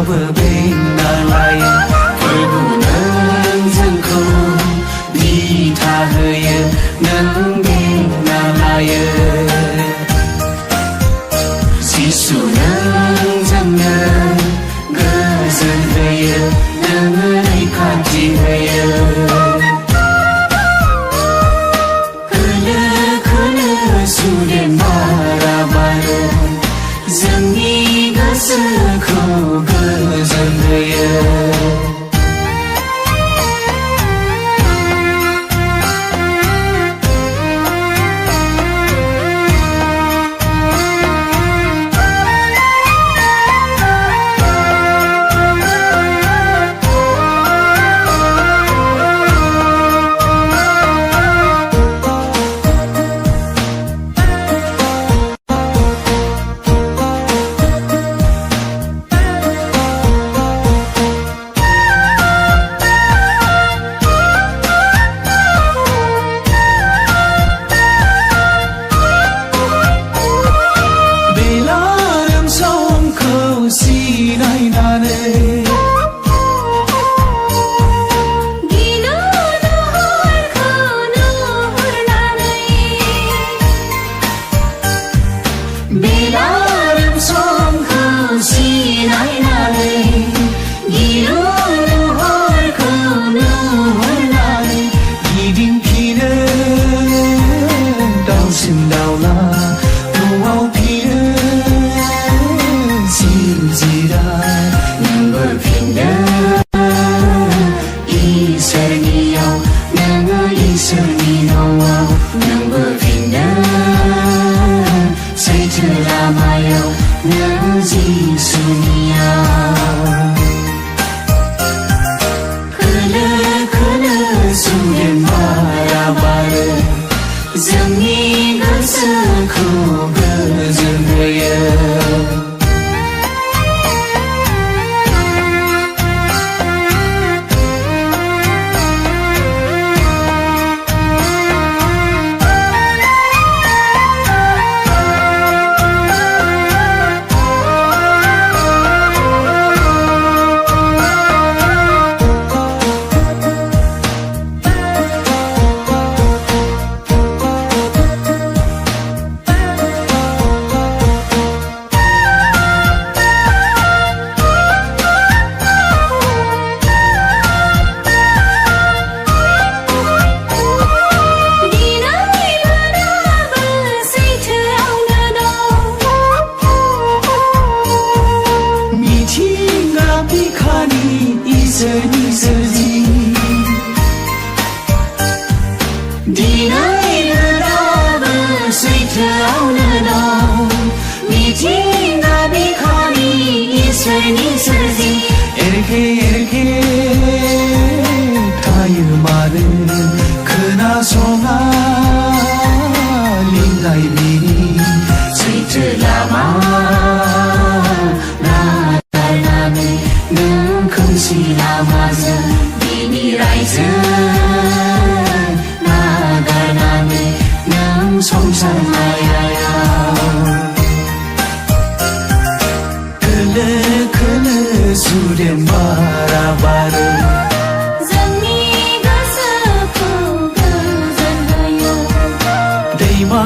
साफाबो बेंना लायो फोरबो नों जोंखौ दिथा होयो नों बेंना लायो जिसु नों जोंनो गोजोन होयो नों रैखाथि होयो सुदेम बारा बारो जोंनि गोसोखौ गोजोन होयो जोंनि गोसोखौ गोजोन होयो एरखे थायो मारो खोनासङा लिंनाय बिनि सैथो लामा नागारनानै नों खोमसि लामाजों बिनि रायजो नागारनानै नों संसार मायायाव सुदेम बारा बारो जोंनि गोसोखौ गोजोन होयो दैमा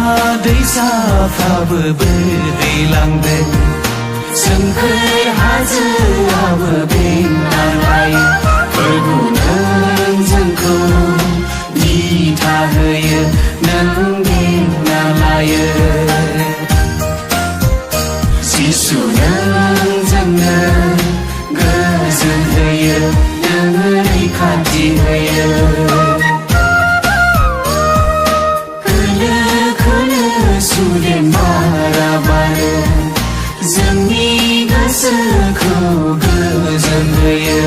दैसाफ्राबो बोहैलांदों सोमखोर हाजोआबो बेंना लायो फोरबो नों जोंखौ दिथा होयो नों बेंना लायो जिसु नों जोंनो गोजोन होयो नों रैखाथि होयो खोलो सुदेम बारा बारो जोंनि गोसोखौ गोजोन होयो